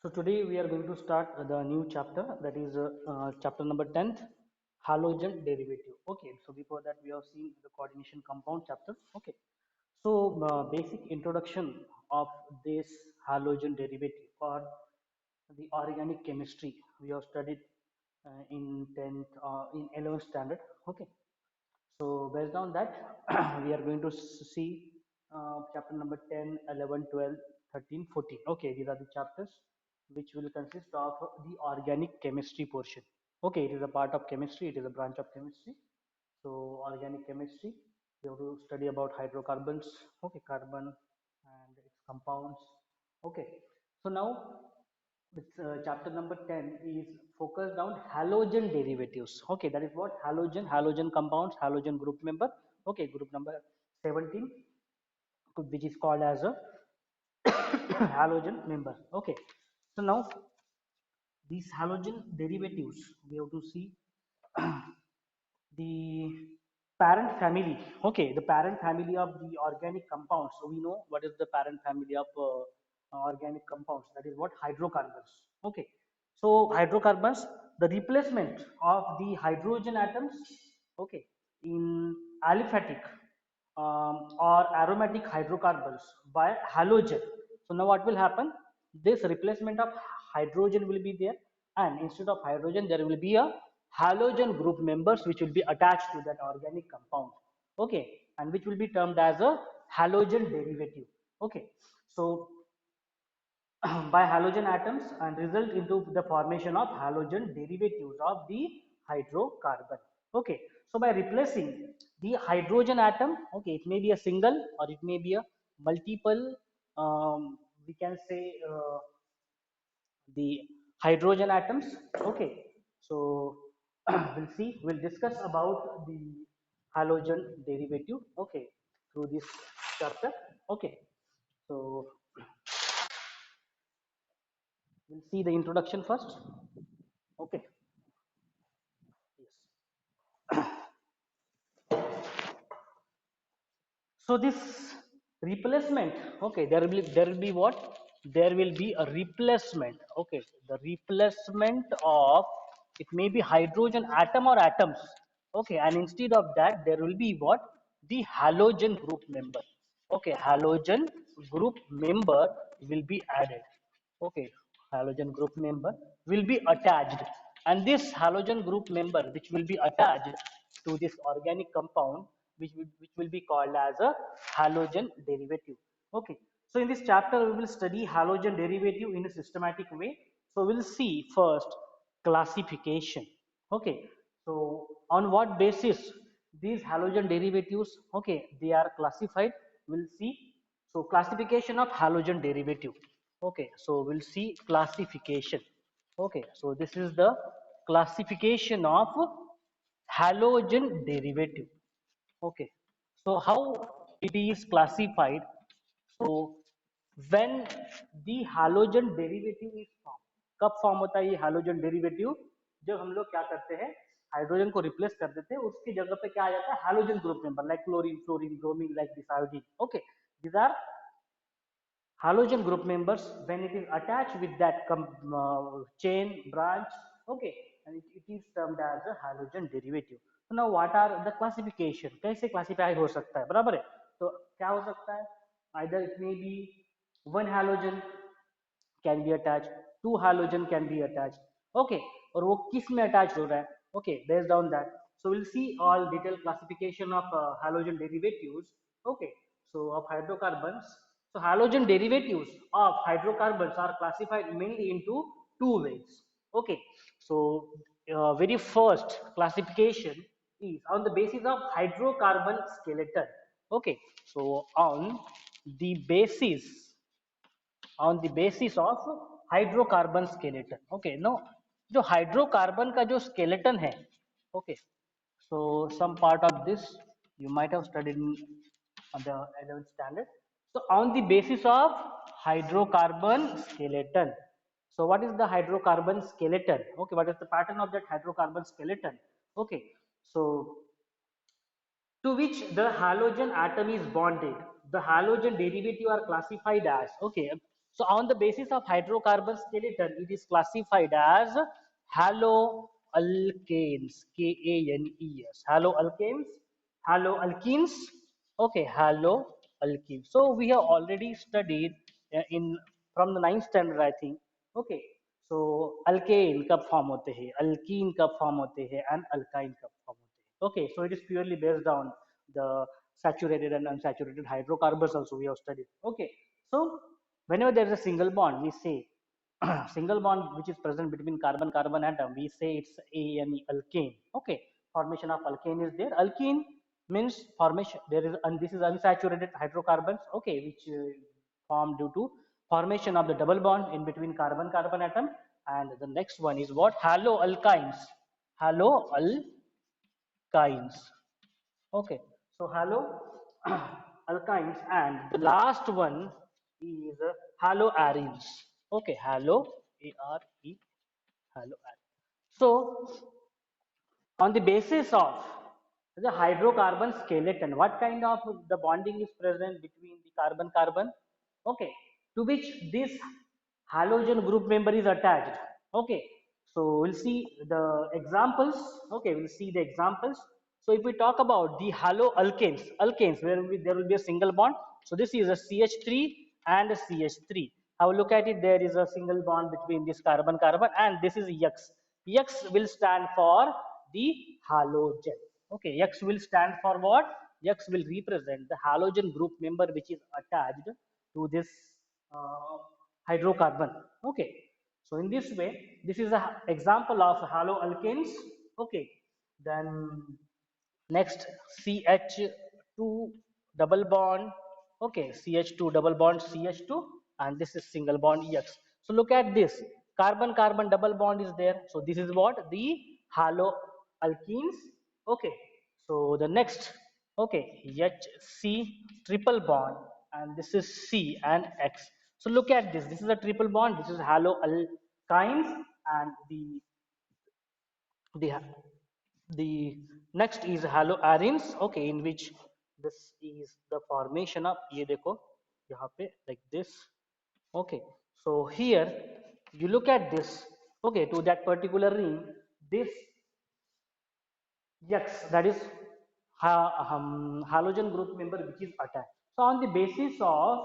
So today we are going to start the new chapter, that is chapter number 10th, halogen derivative. Okay, so before that we have seen the coordination compound chapter. Okay, so basic introduction of this halogen derivative or the organic chemistry we have studied in 10th in 11th standard. Okay, so based on that, we are going to see chapter number 10, 11, 12, 13, 14. Okay, these are the chapters which will consist of the organic chemistry portion. Okay, it is a part of chemistry, it is a branch of chemistry. So organic chemistry, we have to study about hydrocarbons, okay, carbon and its compounds. Okay, so now it's, chapter number 10 is focused on halogen derivatives. Okay, that is what halogen compounds, halogen group member. Okay, group number 17, which is called as a halogen member. Okay, so now these halogen derivatives, we have to see the parent family. Okay, the parent family of the organic compounds. So we know what is the parent family of organic compounds, that is what hydrocarbons. Okay, so hydrocarbons, the replacement of the hydrogen atoms, okay, in aliphatic or aromatic hydrocarbons by halogen. So now what will happen, this replacement of hydrogen will be there, and instead of hydrogen there will be a halogen group members which will be attached to that organic compound. Okay, and which will be termed as a halogen derivative. Okay, so by halogen atoms and result into the formation of halogen derivatives of the hydrocarbon. Okay, so by replacing the hydrogen atom, okay, it may be a single or it may be a multiple, we can say the hydrogen atoms. Okay, so we'll discuss about the halogen derivative, okay, through this chapter. Okay, so we'll see the introduction first. Okay, yes. So this replacement, okay, there will be what? There will be a replacement. Okay, the replacement of, it may be hydrogen atom or atoms. Okay, and instead of that, there will be what? The halogen group member. Okay, halogen group member will be added. Okay, halogen group member will be attached, and this halogen group member which will be attached to this organic compound, which will be called as a halogen derivative. Okay, so in this chapter we will study halogen derivative in a systematic way. So we'll see first classification. Okay, so on what basis these halogen derivatives, okay, they are classified, we'll see. So classification of halogen derivative. Okay, so we'll see classification. Okay, so this is the classification of halogen derivative. Okay, so how it is classified? So when the halogen derivative is formed, कब form होता है ये halogen derivative? जब हम लोग क्या करते हैं, हाइड्रोजन को रिप्लेस कर देते हैं, उसकी जगह पे क्या आ जाता है, halogen group member like chlorine, fluorine, bromine, like this iodine. Okay, these are halogen group members when it is attached with that chain branch. Okay, and it is termed as a halogen derivative. So now what are the classification, कैसे classify हो सकता है, बराबर है? तो क्या हो सकता है, either it may be one halogen can be attached, two halogen can be attached. Okay, और वो किस में attached हो रहा है? Okay, based on that, so we'll see all detailed classification of halogen derivatives. Okay, so of hydrocarbons. So halogen derivatives of hydrocarbons are classified mainly into two ways. Okay, so very first classification is on the basis of hydrocarbon skeleton. Okay, so the basis of hydrocarbon skeleton. Okay, no, जो hydrocarbon का जो skeleton है, okay, so some part of this you might have studied in the 11th standard. So on the basis of hydrocarbon skeleton, so what is the hydrocarbon skeleton? Okay, what is the pattern of that hydrocarbon skeleton? Okay, so to which the halogen atom is bonded, the halogen derivative are classified as, okay, So on the basis of hydrocarbon skeleton, it is classified as haloalkanes, K-A-N-E-S, haloalkanes, haloalkenes, okay, haloalkenes. So we have already studied in from the ninth standard, I think, okay. So alkane कब form होते हैं, alkene कब form होते हैं, and alkyne कब form होते हैं. Okay, so it is purely based on the saturated and unsaturated hydrocarbons also we have studied. Okay, so whenever there is a single bond, we say single bond which is present between carbon carbon atom, we say it's ane, alkane. Okay, formation of alkane is there. Alkene means formation, there is, and this is unsaturated hydrocarbons, okay, which formed due to formation of the double bond in between carbon carbon atom. And the next one is what, haloalkynes, haloalkynes. Okay, so haloalkynes, and the last one is haloarenes. Okay, halo, A-R-E, haloarene. So on the basis of the hydrocarbon skeleton, what kind of the bonding is present between the carbon carbon, okay, to which this halogen group member is attached. Okay, so we'll see the examples. Okay, we'll see the examples. So if we talk about the haloalkanes, where there will be a single bond. So this is a CH3 and a CH3. Have a look at it. There is a single bond between this carbon carbon, and this is X. X will stand for the halogen. Okay, X will stand for what? X will represent the halogen group member which is attached to this uh, hydrocarbon. Okay, so in this way, this is an example of haloalkanes. Okay, then next CH2 double bond. Okay, CH2 double bond CH2, and this is single bond X. So look at this. Carbon carbon double bond is there. So this is what, the haloalkenes. Okay. So the next, okay, HC triple bond, and this is C and X. So look at this. This is a triple bond. This is haloalkynes, and the the next is haloarenes. Okay, in which this is the formation of, ये देखो यहाँ पे like this. Okay, so here you look at this. Okay, to that particular ring, this X, that is halogen group member which is attached. So on the basis of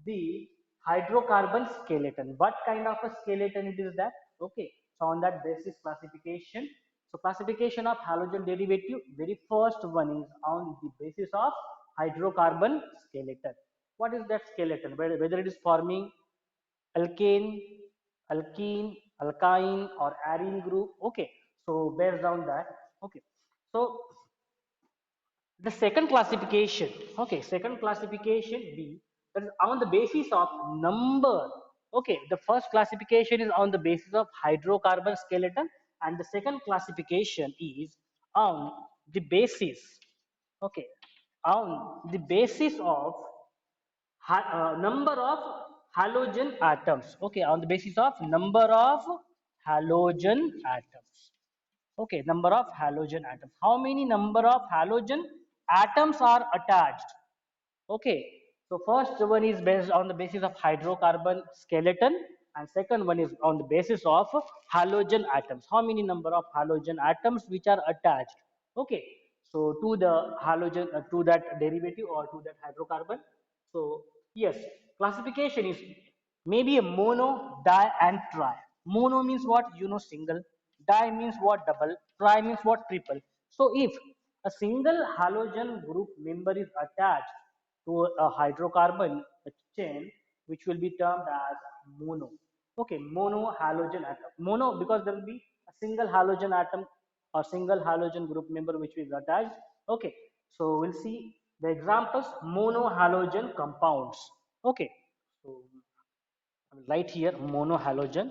the hydrocarbon skeleton, what kind of a skeleton it is that? Okay, so on that basis classification. So classification of halogen derivative, very first one is on the basis of hydrocarbon skeleton. What is that skeleton? Whether it is forming alkane, alkene, alkyne, or arene group. Okay, so based on that. Okay, so the second classification, okay, second classification B, that is on the basis of number. Okay, the first classification is on the basis of hydrocarbon skeleton, and the second classification is on the basis, okay, on the basis of number of halogen atoms. Okay, on the basis of number of halogen atoms. Okay, number of halogen atoms. How many number of halogen atoms are attached? Okay, so first one is based on the basis of hydrocarbon skeleton, and second one is on the basis of halogen atoms. How many number of halogen atoms which are attached? Okay, so to the halogen, to that derivative or to that hydrocarbon. So yes, classification is maybe a mono, di, and tri. Mono means what? You know, single. Di means what? Double. Tri means what? Triple. So if a single halogen group member is attached to a hydrocarbon chain, which will be termed as mono. Okay, mono halogen atom. Mono because there will be a single halogen atom or single halogen group member which is attached. Okay, so we'll see the examples. Mono halogen compounds. Okay, so I will write here monohalogen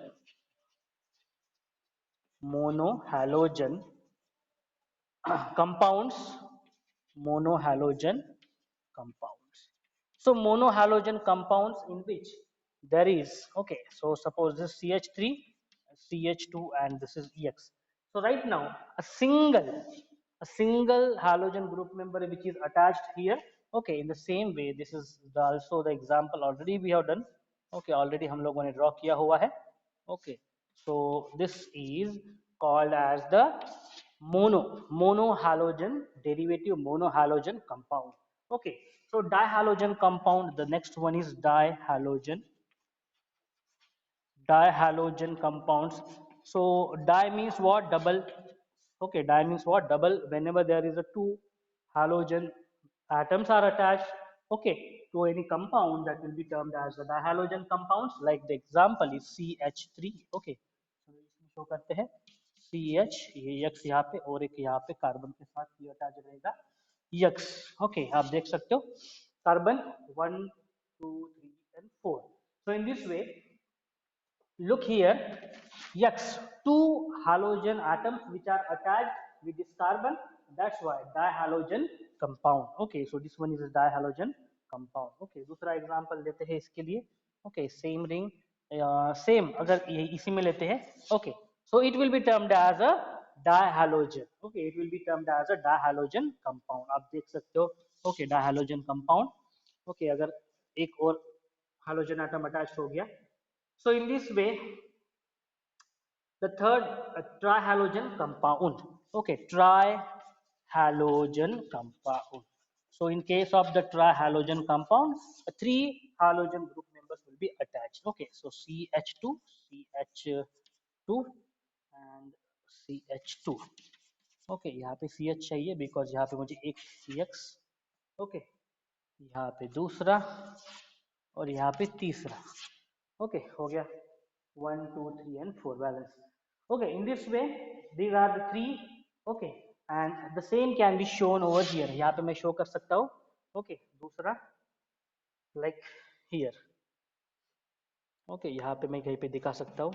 compounds, monohalogen compounds. So monohalogen compounds in which there is, okay, so suppose this CH3, CH2, and this is EX. So right now a single halogen group member which is attached here. Okay, in the same way, this is also the example already we have done. Okay already हम लोगों ने draw किया हुआ है. Okay so this is called as the monohalogen derivative monohalogen compound. Okay, so dihalogen compound, the next one is dihalogen compounds. So di means what? Double. Okay, di means what? Double. Whenever there is a two halogen atoms are attached, okay, to any compound, that will be termed as the dihalogen compounds. Like the example is CH3. Okay, so इसमें show करते हैं CH, ये X यहाँ पे और एक यहाँ पे कार्बन के साथ ये अटैच रहेगा X. Okay, आप देख सकते हो carbon 1 2 3 and 4. So in this way, look here, X, two halogen atoms which are attached with this carbon. That's why dihalogen compound. Okay, so this one is a dihalogen compound. Okay, दूसरा example लेते हैं इसके लिए. Okay, same ring, same अगर ये इसी में लेते हैं. Okay, so it will be termed as a dihalogen. Okay, it will be termed as a dihalogen compound. आप देख सकते हो. Okay, dihalogen compound. Okay, अगर एक और halogen atom attached हो गया. So in this way, the third trihalogen compound. Okay, trihalogen compound. So in case of the trihalogen compound, three halogen group members will be attached. Okay, so CH2, CH2 and CH2. Okay, यहाँ पे CH चाहिए because यहाँ पे मुझे एक CX. Okay, यहाँ पे दूसरा और यहाँ पे तीसरा. Okay, हो गया 1 2 3 and 4 balance. Okay, in this way these are the three. Okay, and the same can be shown over here. यहाँ पे मैं show कर सकता हूँ. Okay, दूसरा like here. Okay, यहाँ पे मैं कहीं पे दिखा सकता हूँ.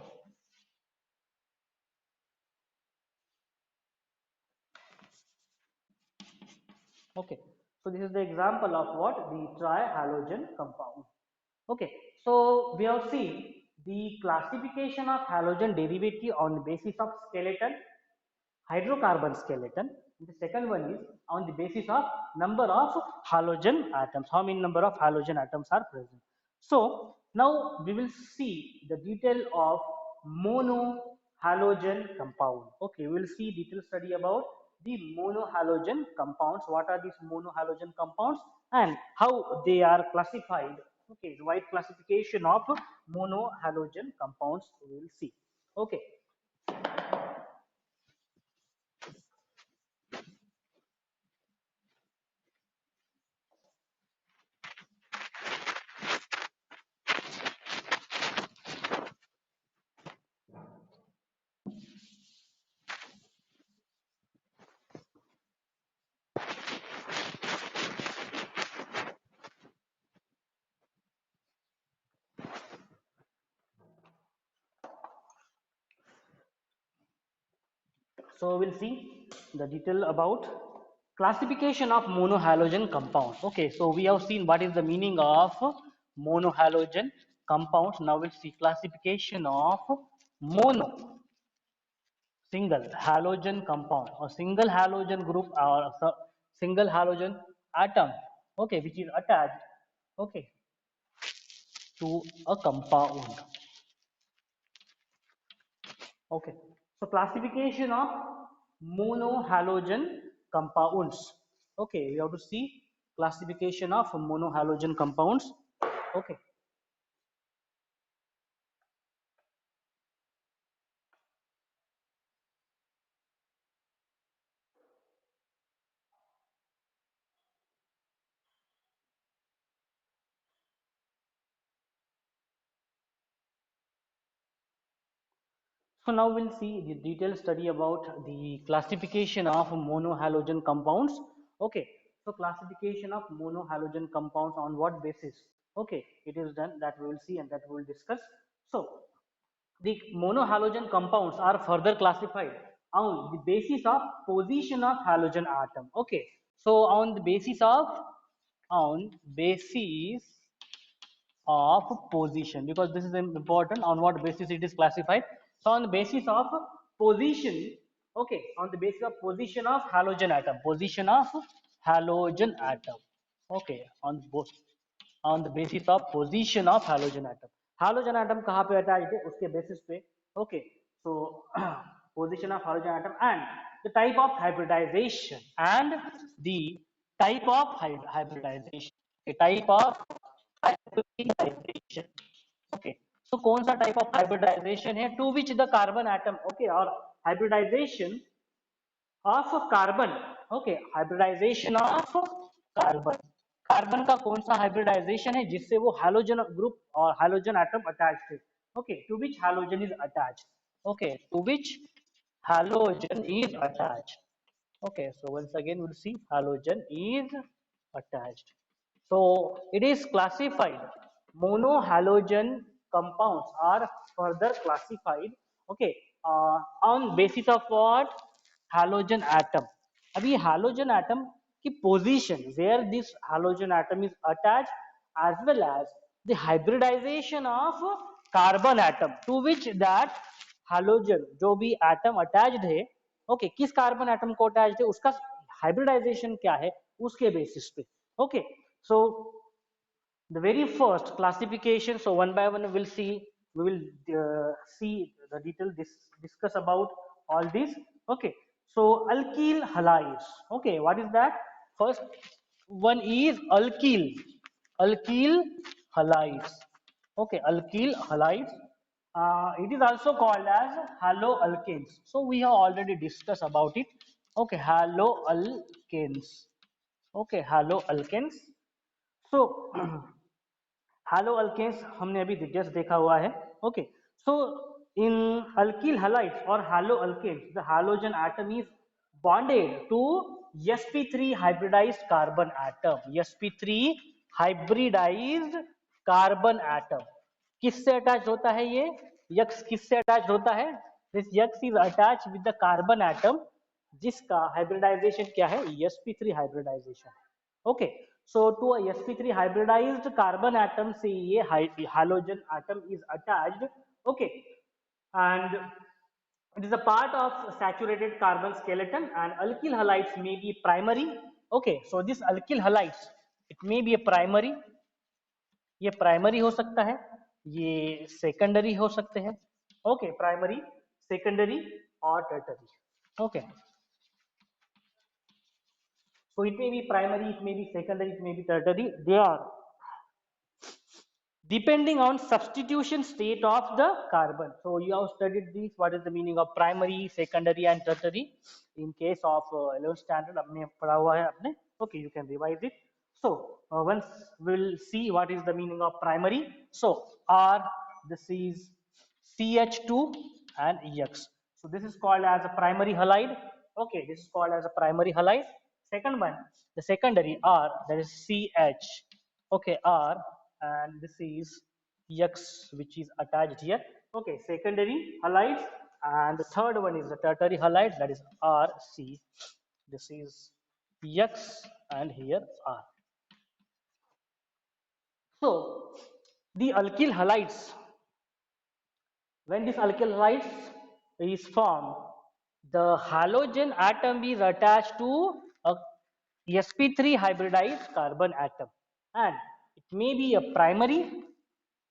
Okay, so this is the example of what? The trihalogen compound. Okay, so we have seen the classification of halogen derivative on the basis of skeleton, hydrocarbon skeleton. The second one is on the basis of number of halogen atoms. How many number of halogen atoms are present? So now we will see the detail of monohalogen compound. Okay, we will see detailed study about the monohalogen compounds. What are these monohalogen compounds and how they are classified? Okay, the wide classification of monohalogen compounds we will see. Okay. So we'll see the detail about classification of monohalogen compounds. Okay, so we have seen what is the meaning of monohalogen compounds. Now we'll see classification of mono, single halogen compound or single halogen group or single halogen atom. Okay, which is attached. Okay, to a compound. Okay, so classification of monohalogen compounds. Okay, we have to see classification of monohalogen compounds. Okay, so now we'll see the detailed study about the classification of monohalogen compounds. Okay, so classification of monohalogen compounds on what basis? Okay, it is done, that we will see and that we will discuss. So the monohalogen compounds are further classified on the basis of position of halogen atom. Okay, so on basis of position, because this is important, on what basis it is classified. So on the basis of position, okay, on the basis of position of halogen atom, position of halogen atom. Okay, on both, on the basis of position of halogen atom. Hydrogen atom कहाँ पे attached है उसके basis पे. Okay, so position of halogen atom and the type of hybridization and the type of hybridization. The type of hybridization. Okay, so कौन सा type of hybridization है to which the carbon atom. Okay, और hybridization of carbon. Okay, hybridization of carbon. कार्बन का कौन सा hybridization है जिससे वो हैलोजन ग्रुप और हैलोजन एटम अटैच्ड है. Okay, to which halogen is attached. Okay, to which halogen is attached. Okay, so once again we'll see halogen is attached. So it is classified. Monohalogen compounds are further classified. Okay, on basis of what? Halogen atom. अभी halogen atom की position where this halogen atom is attached, as well as the hybridization of carbon atom to which that halogen जो भी atom attached है, okay किस carbon atom को attached है उसका hybridisation क्या है उसके बेसिस पे. Okay, so the very first classification, so one by one we will see the detail discuss about all these. Okay, so alkyl halides. Okay, what is that? First one is alkyl halides. Okay, alkyl halides, it is also called as haloalkanes. So we have already discussed about it. Okay, haloalkanes. Okay, haloalkanes. So haloalkanes हमने अभी just देखा हुआ है. Okay, so in alkyl halides और haloalkanes the halogen atom is bonded to sp3 hybridized carbon atom. sp3 hybridized carbon atom किससे attach होता है? ये यक्स किससे अटैच होता है? This X is attach with the carbon atom जिसका hybridization क्या है? sp3 hybridization. Okay, so to a sp3 hybridized carbon atom से ये halogen atom is attached. Okay, and it is a part of saturated carbon skeleton, and alkyl halides may be primary. Okay, so this alkyl halides it may be a primary. ये primary हो सकता है, ये secondary हो सकते हैं. Okay, primary, secondary और tertiary. Okay, so it may be primary, it may be secondary, it may be tertiary. They are depending on substitution state of the carbon. So you have studied this, what is the meaning of primary, secondary and tertiary in case of 11th standard आपने पढ़ा हुआ है आपने. Okay, you can revise it. So once we'll see what is the meaning of primary. So R, this is CH2 and EX. So this is called as a primary halide. Okay, this is called as a primary halide. Second one, the secondary R, that is CH. Okay, R, and this is X which is attached here. Okay, secondary halides, and the third one is the tertiary halide, that is RC. This is X and here R. So the alkyl halides, when this alkyl halides is formed, the halogen atom is attached to a sp3 hybridized carbon atom, and it may be a primary,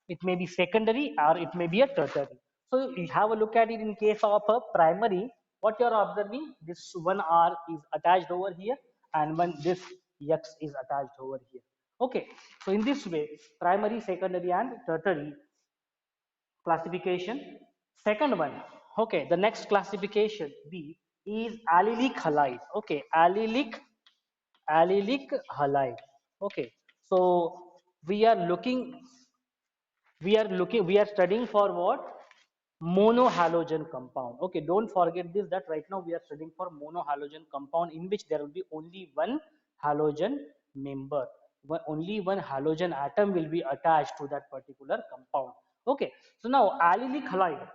it may be secondary, or it may be a tertiary. So you have a look at it in case of a primary. What you are observing, this one R is attached over here, and when this X is attached over here. Okay, so in this way, primary, secondary, and tertiary classification. Second one, okay, the next classification B is allylic halide. Okay, allylic halide. Okay, so we are studying for what? Monohalogen compound. Okay, don't forget this, that right now we are studying for monohalogen compound in which there will be only one halogen member. Only one halogen atom will be attached to that particular compound. Okay, so now allylic halide.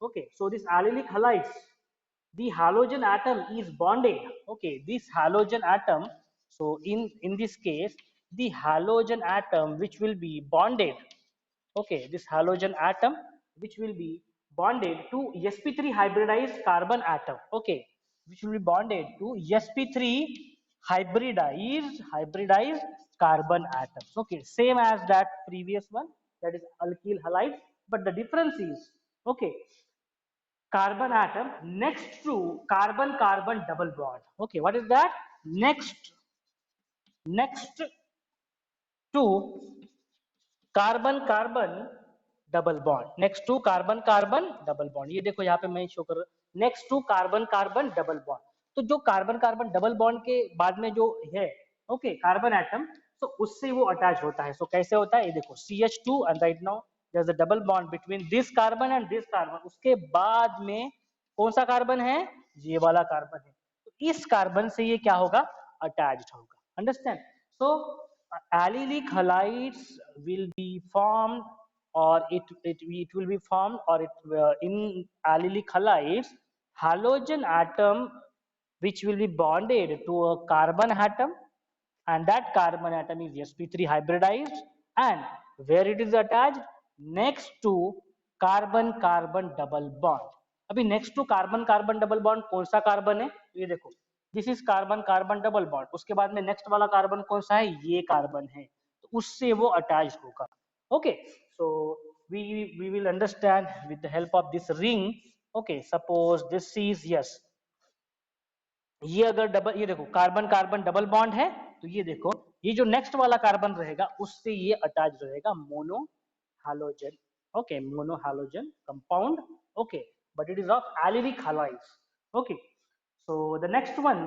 Okay, so this allylic halides, the halogen atom is bonded. Okay, this halogen atom, so in this case, the halogen atom which will be bonded, okay, this halogen atom which will be bonded to sp3 hybridized carbon atom. Okay, which will be bonded to sp3 hybridized carbon atoms. Okay, same as that previous one, that is alkyl halide. but the difference is, okay, carbon atom next to carbon carbon double bond. Okay, what is that? Next to carbon carbon double bond, next to carbon carbon double bond, ये देखो यहाँ पे मैं show कर, next to carbon carbon double bond. तो जो carbon carbon double bond के बाद में जो है, ओके, कार्बन एटम, तो उससे वो अटैच होता है। सो कैसे होता है, ये देखो CH2 and right now there is a double bond between this carbon and this carbon. उसके बाद में कौन सा कार्बन है, ये वाला कार्बन है। तो इस कार्बन से ये क्या होगा, अटैच्ड होगा। Understand? So allylic halides will be formed, or it will be formed, or in allylic halides, halogen atom which will be bonded to a carbon atom, and that carbon atom is sp3 hybridized, and where it is attached, next to carbon carbon double bond। अभी next to carbon carbon double bond कौन सा carbon है, ये देखो, this is carbon carbon double bond, उसके बाद में next वाला कार्बन कौन सा है, ये कार्बन है, तो उससे वो अटैच होगा। Okay, so we will understand with the help of this ring। okay, suppose this is, yes, ये अगर डबल, ये देखो कार्बन कार्बन डबल बॉन्ड है, तो ये देखो ये जो नेक्स्ट वाला कार्बन रहेगा उससे ये अटैच रहेगा, mono halogen. Okay, mono halogen compound. Okay, but it is of allylic halides। Okay, so the next one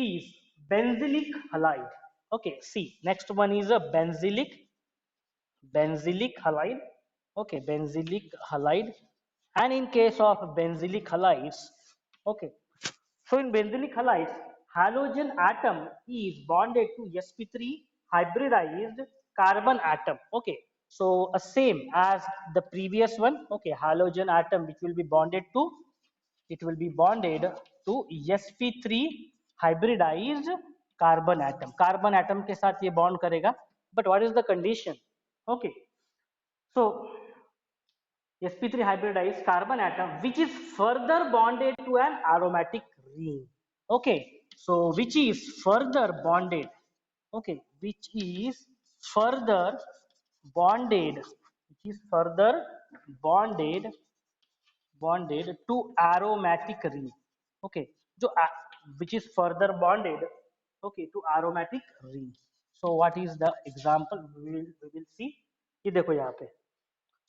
is benzylic halide। okay, see, next one is a benzylic halide। okay, benzylic halide, and in case of benzylic halides, okay, so in benzylic halides, halogen atom is bonded to sp3 hybridized carbon atom। okay, so same as the previous one। okay, halogen atom which will be bonded to, it will be bonded to sp3 hybridized carbon atom। carbon atom के साथ ये bond करेगा, but what is the condition? okay, so sp3 hybridized carbon atom which is further bonded to an aromatic ring। okay, so which is further bonded, okay, which is further bonded to aromatic ring। okay, जो which is further bonded, okay, to aromatic ring। so what is the example, we will see। ये देखो यहाँ पे,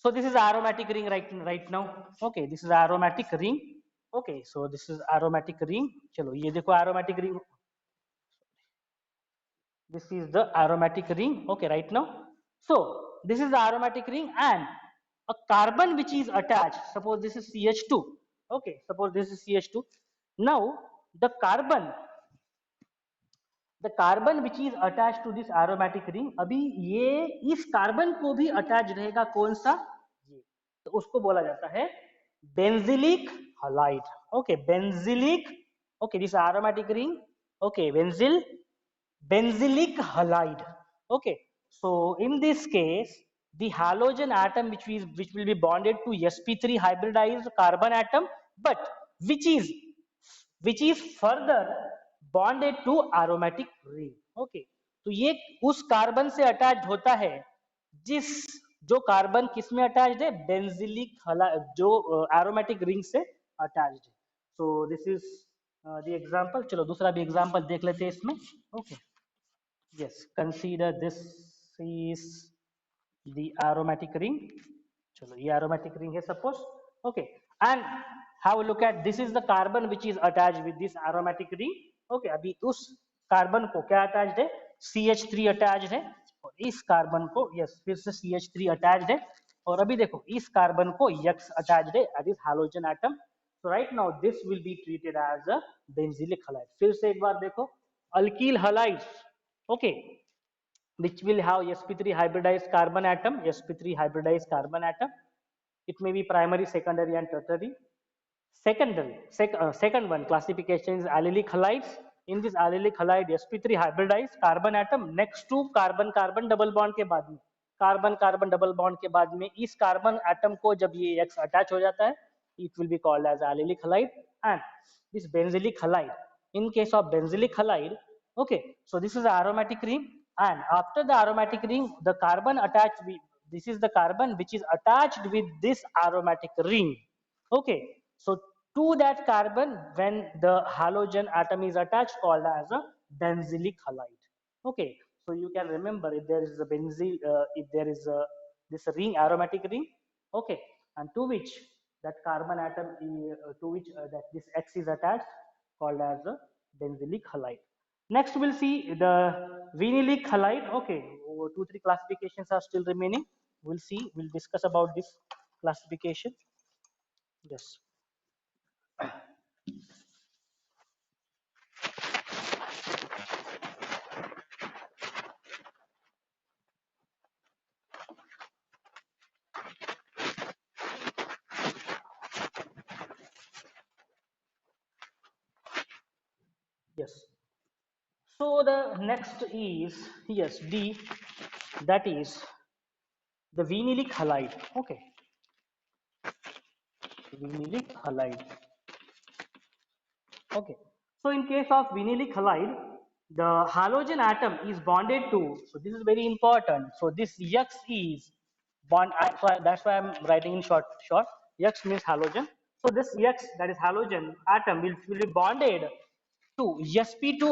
so this is aromatic ring right now। okay, this is aromatic ring। okay, so this is aromatic ring। चलो ये देखो aromatic ring, this is the aromatic ring। okay, right now, so this is the aromatic ring, and a carbon which is attached, suppose this is CH2। okay, suppose this is CH2। now the carbon which is attached to this aromatic ring, अभी ये इस carbon को भी attach रहेगा, कौन सा, ये, तो उसको बोला जाता है benzylic halide. Okay, benzylic, okay, this aromatic ring, okay, benzylic halide। okay, so in this case the halogen atom which will be bonded to sp3 hybridized carbon atom, but which is further bonded to aromatic ring। okay, तो ये उस carbon से attach होता है जिस, जो carbon किस में अटैच्ड है, बेंजिलिक जो एरोमेटिक रिंग से अटैच्ड है। सो दिस इज द एग्जांपल। चलो दूसरा भी एग्जांपल देख लेते हैं इसमें। Okay, yes, consider this is the aromatic ring। चलो ये aromatic ring है suppose। okay, and have a look at, this is the carbon which is attached with this aromatic ring। okay, अभी उस कार्बन को क्या अटैच्ड है, CH3 attached है, और इस कार्बन को, यस, फिर से CH3 अटैच्ड है, और अभी देखो इस कार्बन को X अटैच्ड है, that is halogen atom। so right now this will be treated as a benzylic halide। फिर से एक बार देखो, alkyl halides, okay, which will have sp3 hybridized carbon atom, sp3 hybridized carbon atom, it may be primary, secondary and tertiary। second one classification is allylic halides। in this allylic halide sp3 hybridized carbon atom next to carbon carbon double bond के बाद में, carbon carbon double bond के बाद में इस carbon atom को जब ये X अटैच हो जाता है, it will be called as allylic halide। and this benzylic halide, in case of benzylic halide, okay, so this is the aromatic ring, and after the aromatic ring the carbon attached This is the carbon which is attached with this aromatic ring. Okay, so to that carbon, when the halogen atom is attached, called as a benzylic halide. Okay, so you can remember if there is a benzyl, if there is a this ring, aromatic ring, okay, and to which that carbon atom, to which that this X is attached, called as a benzylic halide. Next, we'll see the vinylic halide. Okay, two, three classifications are still remaining. We'll see, we'll discuss about this classification. Yes. Yes. So the next is, yes, D, that is the vinylic halide. Okay, vinylic halide. Okay. So in case of vinylic halide, the halogen atom is bonded to. So this is very important. So this X is bond. That's why I'm writing in short. Short. X means halogen. So this X, that is halogen atom, will be bonded to sp2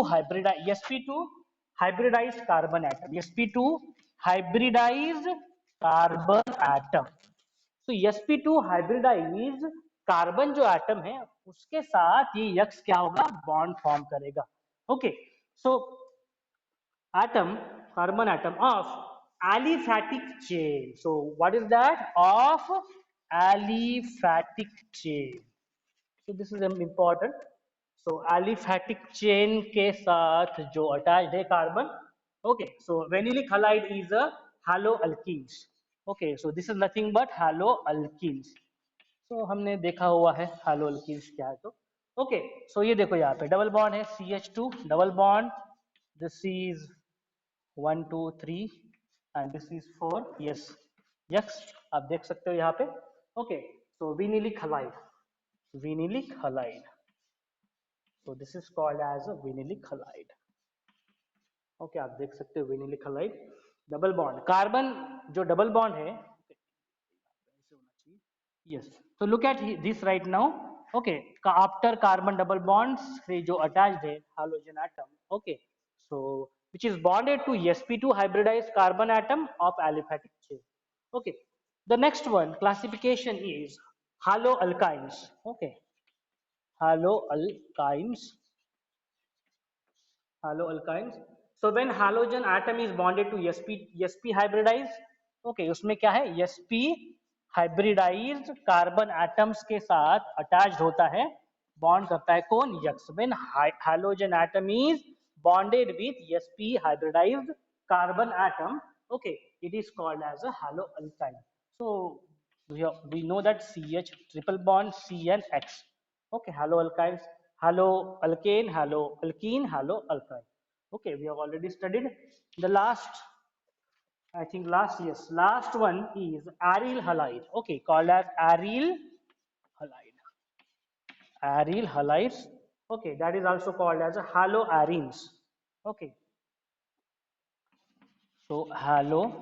hybridized carbon atom. sp2 hybridized carbon atom. तो sp2 hybridise carbon जो atom है उसके साथ ये x क्या होगा, bond form करेगा. Okay, so atom, carbon atom of aliphatic chain. So what is that? Of aliphatic chain. So this is important. So aliphatic chain के साथ जो attached है carbon. Okay, so vinylic halide is a haloalkenes. Okay, so this is nothing but haloalkenes. So हमने देखा हुआ है haloalkenes क्या है. तो okay, so ये देखो यहाँ पे डबल बॉन्ड है CH2 double bond. This is 1 2 3 and this is 4. Yes, yes, आप देख सकते हो यहाँ पे. Okay, so vinylic halide, vinylic halide. So this is called as a vinylic halide. Okay, आप देख सकते हो vinylic halide. Double bond carbon जो डबल बॉन्ड है ऐसे होना चाहिए. Yes, so look at this right now. Okay, after carbon double bonds से जो attached है halogen atom. Okay, so which is bonded to sp2 hybridized carbon atom of aliphatic chain. Okay, the next one classification is haloalkynes. Okay, haloalkynes, haloalkynes. So when halogen atom is bonded to sp hybridized, okay, उसमें क्या है, sp hybridized carbon atoms के साथ attached होता है, bond करता है कौन, x. when halogen atom is bonded with sp hybridized carbon atom, okay, it is called as a haloalkyne. So we know that CH triple bond CN X. Okay, haloalkynes, haloalkane, haloalkene, haloalkyne. Okay, we have already studied. The last, I think last, yes, last one is aryl halide. Okay, called as aryl halide. Aryl halides. Okay, that is also called as a haloarenes. Okay, so haloarenes.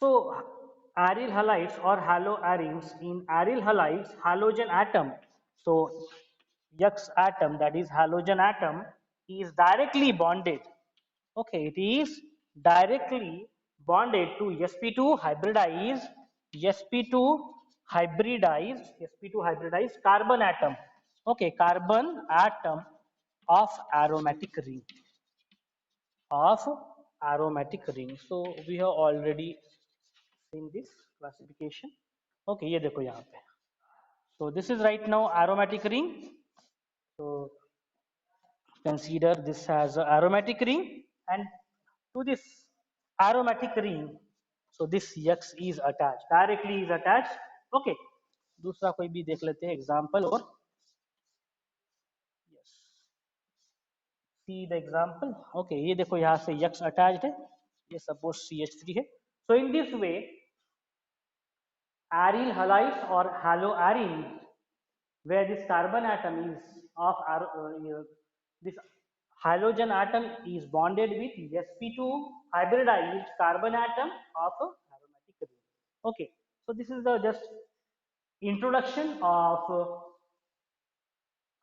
So aryl halides or haloarenes, in aryl halides, halogen atom. So X atom, that is halogen atom, is directly bonded. Okay, it is directly bonded to sp2 hybridized, sp2 sp2 hybridized carbon atom. Okay, carbon atom of aromatic ring, of aromatic ring. So we have already seen this classification. Okay, ये देखो यहाँ पे. So this is right now aromatic ring. So consider this as a aromatic ring, and to this aromatic ring, so this X is attached, directly is attached. Okay, दूसरा कोई भी देख लेते हैं एग्जाम्पल. और yes, see the example. Okay, ये देखो यहाँ से X attached है, ये suppose CH3 है. So in this way aryl halides or haloarenes, where this carbon atom is of this halogen atom is bonded with sp2 hybridized carbon atom of a aromatic ring. Okay, so this is the just introduction of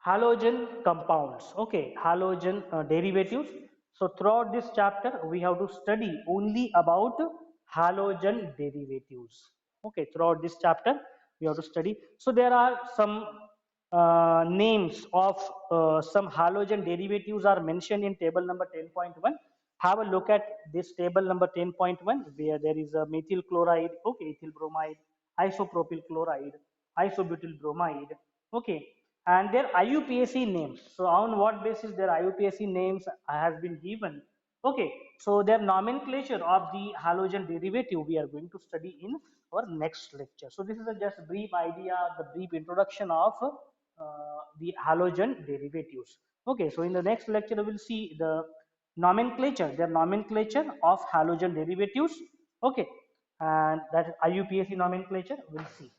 halogen compounds. Okay, halogen derivatives. So throughout this chapter we have to study only about halogen derivatives. Okay, throughout this chapter we have to study. So there are some names of some halogen derivatives are mentioned in table number 10.1. Have a look at this table number 10.1, where there is a methyl chloride, okay, ethyl bromide, isopropyl chloride, isobutyl bromide, okay, and their IUPAC names. So on what basis their IUPAC names has been given? Okay, so their nomenclature of the halogen derivative we are going to study in our next lecture. So this is a just brief idea, the brief introduction of the halogen derivatives. Okay, so in the next lecture we will see the nomenclature, their nomenclature of halogen derivatives. Okay, and that IUPAC nomenclature we'll see.